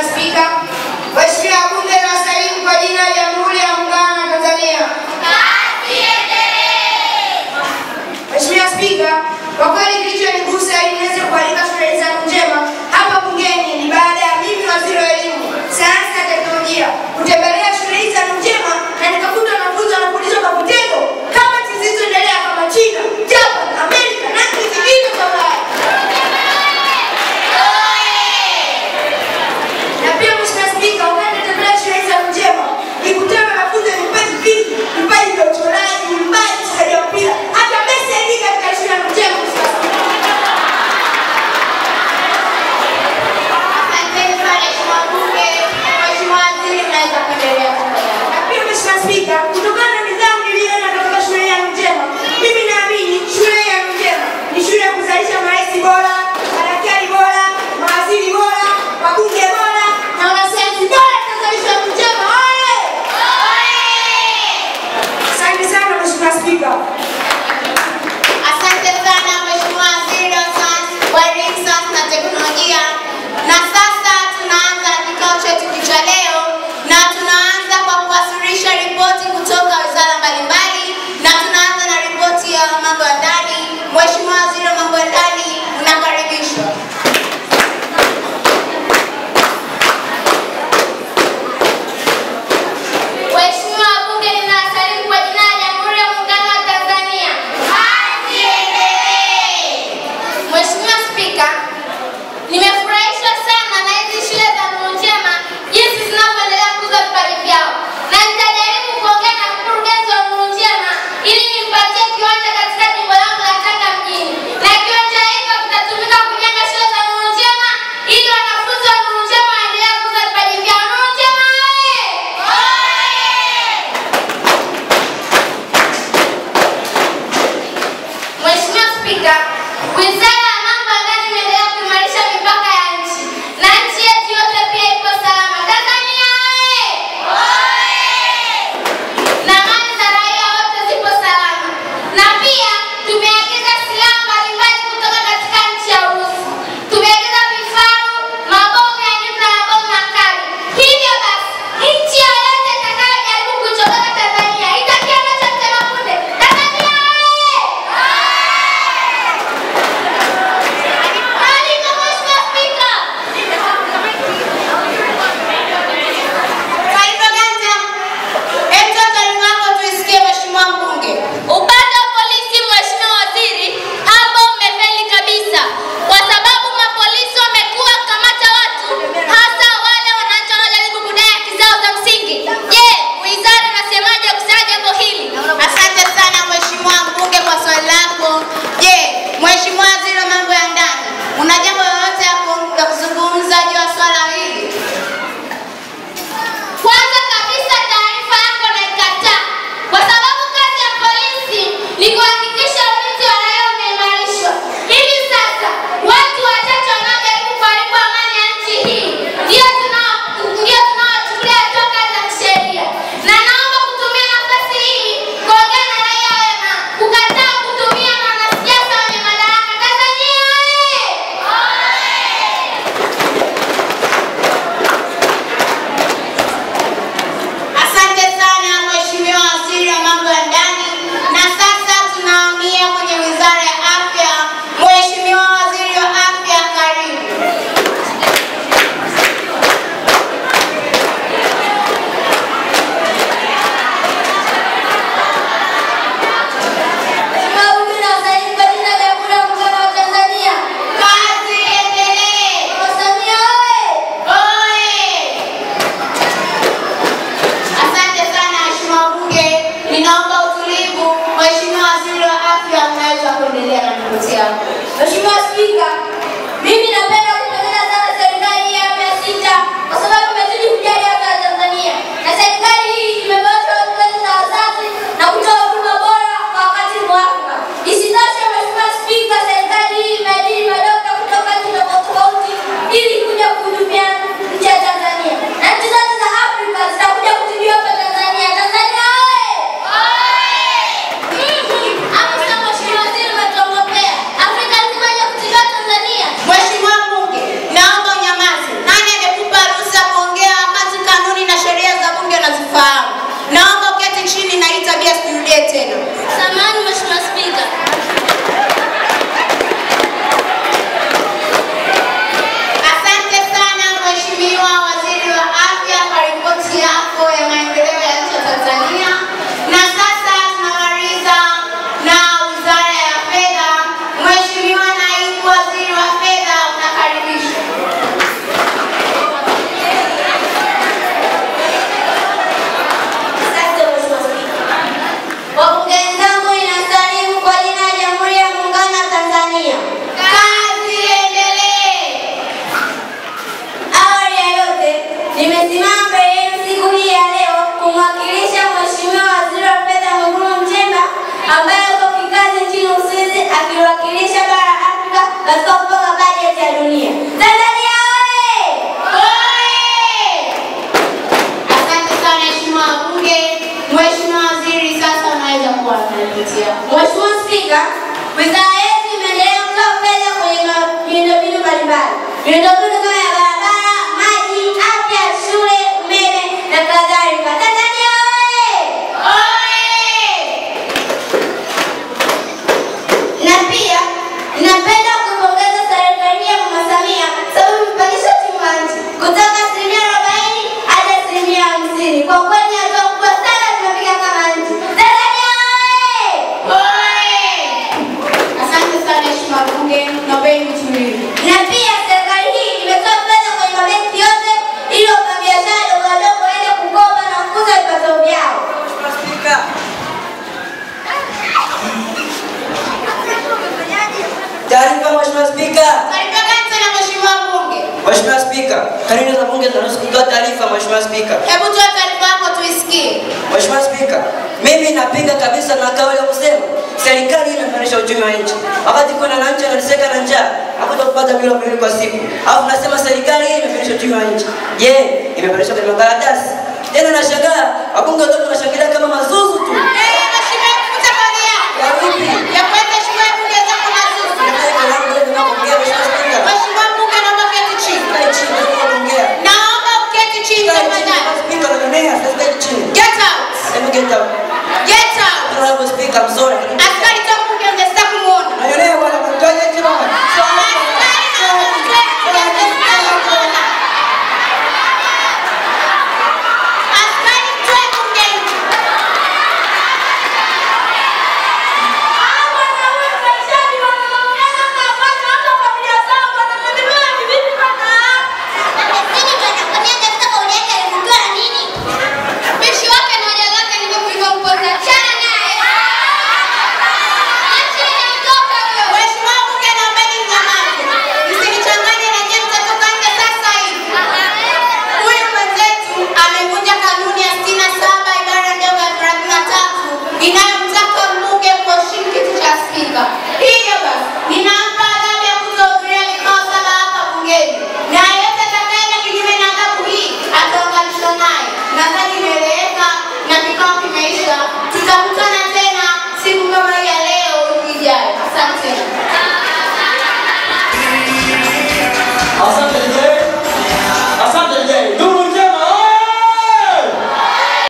Mheshimiwa Spika, Mheshimiwa Bunge na wasalimu kwa jina la Jamhuri ya Muungano wa Tanzania. Kazi iendelee. Mheshimiwa Spika, kwa kweli kilichonigusa ili niweze kualika Shule Zangu Njema hapa bungeni ni baada ya mimi Waziri wa Elimu, Sayansi na Teknolojia kutembelea Shule Zangu Njema na nikakuta wanafunzi wanafundishwa kwa vitendo kama nchi zilizoendelea kama China, Japan, Amerika na nchi zingine za Ulaya. Na pia Mheshimiwa Spika, wakati natembelea Shule Zangu Njema nikutana na wanafunzi wenye vipaji vingi, vipaji vya uchoraji, uimbaji, uchezaji wa mpira, hata Messi aliingia katika Shule Zangu Njema. Asanteni sana Mheshimiwa Bunge. Mheshimiwa Waziri, mnaweza kuendelea. Na pia Mheshimiwa Spika, kutokana na nidhamu niliyoona katika Shule Yangu Njema, mimi naamini Shule Yangu Njema ni shule ya kuzalisha marais bora, madaktari bora, mawaziri bora, wabunge bora na wanasayansi bora. Tanzania Yangu Njema oye! Asante sana Mheshimiwa Spika. Asante sana Mheshimiwa Waziri wa Elimu, Sayansi na Teknolojia. Na sasa tunaanza kikao chetu cha leo na tunaanza kwa kuwasilisha ripoti kutoka wizara mbalimbali na tunaanza na ripoti ya mambo ya ndani. Mheshimiwa Waziri wa Mambo ya Ndani, unakaribishwa. Mheshimiwa Bunge, ninawasalimu kwa jina la Jamhuri ya Muungano wa Tanzania. Kazi iendelee. Mheshimiwa Spika, nimefurahishwa sana na hizi Shule za Njema jinsi zinavyoendelea kukuza vipaji vyao. Na nitajaribu kuongea na mkurugenzi wa Njema ili nimpatie kiwanja katika jimbo langu la Tanga mjini. Na kiwanja hiko kitatumika kujenga Shule za Njema ili wanafunzi wa Njema waendelee kukuza vipaji vyao. Njema oye! Mheshimiwa Spika, Wizara ya Mambo ya Ndani imeendelea kuimarisha mipaka ya nchi na nchi yetu yote pia iko salama. Tanzania oye! Na mali za raia wote zipo salama. Na pia tumeagiza silaha mbalimbali kutoka katika nchi ya Urusi. Tumeagiza vifaru, mabomu ya nyuklia na mabomu makali. Hivyo basi, nchi yoyote itakayojaribu kuichokoza Tanzania itakiona cha mtema kunde. Tanzania oye! Upande wa polisi, Mheshimiwa Waziri, hapo umefeli kabisa, kwa sababu mapolisi wamekuwa kukamata watu, hasa wale wananchi wanaojaribu kudai haki zao za msingi. Je, wizara inasemaje kuhusiana jambo hili? Asante sana Mheshimiwa Mbunge kwa swali lako. Je, Mheshimiwa Waziri wa Mambo ya Ndani, una jambo lolote ya kuzungumza juu ya swala hili? Kwanza kabisa taarifa yako naikataa, kwa sababu kazi ya polisi ni kuhakikisha ulinzi wa raia umeimarishwa. Hivi sasa watu wachache wanaojaribu kuharibu amani ya nchi hii ndio tunaowachukulia hatua kali za kisheria. Na naomba kutumia nafasi hii kuongea na raia wema kukataa kutumia wanasiasa wenye madaraka. Tanzania oye! Asante sana Mheshimiwa Waziri wa Mambo ya Ndani. Na sasa tunahamia kwenye Wizara ya Afya. Mheshimiwa Waziri wa Afya, karibu. Kazi iendelee. Oye! Asante sana Mheshimiwa Bunge. Ninaomba utulivu. Mheshimiwa Waziri wa Afya, mnaweza kuendelea na ripoti yako. Mheshimiwa Spika, mimi napenda kupongeza sana serikali ya awamu ya sita kwa sababu imezidi kujali afya ya Tanzania. Na serikali hii imeboresha hospitali za wazazi na kutoa huduma bora kwa wakati mwafaka. Isitoshe Mheshimiwa Spika, serikali hii imeajiri madokta kutoka nchi tofauti ili kuja kuhudumia nchi ya Tanzania. Na nchi zote za Afrika zitakuja kutibiwa hapa Tanzania. Tanzania oye! Hapo sasa Mheshimiwa Waziri umetuongopea. Afrika nzima inakuja kutibiwa Tanzania. Mheshimiwa katika kupanga bajeti ya dunia. Tanzania oye! Asante sana Mheshimiwa Wabunge. Mheshimiwa Waziri, sasa unaweza kuwa unanipatia. Mheshimiwa Spika, wizara yetu imeendelea kutoa fedha kwenye miundombinu mbalimbali. Miundombinu kama ya barabara, maji, afya, shule, umeme na kadhalika. Tanzania oye! Na pia ninapenda kupongeza serikali ya Mama Samia sababu imepandisha uchumi wa nchi kutoka 40% hadi 50%. Kwa kweli hatua kubwa sana tunapiga kama nchi. Tanzania oye! Asante sana Mheshimiwa Wabunge. Naombeni mtulivu. Na pia serikali hii imetoa fedha kwenye mabenki yote ili wafanyabiashara wadogo wadogo waende kukopa na kukuza vipato vyao. Taarifa Mheshimiwa Spika. Taarifa tena Mheshimiwa Wabunge. Mheshimiwa Spika, kanuni za bunge zinaruhusu kutoa taarifa Mheshimiwa Spika. Hebu toa taarifa yako tuisikie. Mheshimiwa Spika, mimi napinga kabisa na kauli ya kusema serikali inaimarisha uchumi wa nchi. Wakati kuna wananchi wanateseka na njaa, hakuta kupata milo miwili kwa siku. Alafu nasema serikali inaimarisha uchumi wa nchi. Je, imeimarisha kwenye makaratasi? Tena nashangaa wabunge wote wanashangilia kama mazuzu tu. Mheshimiwa, futa kodi yako. Ya vipi?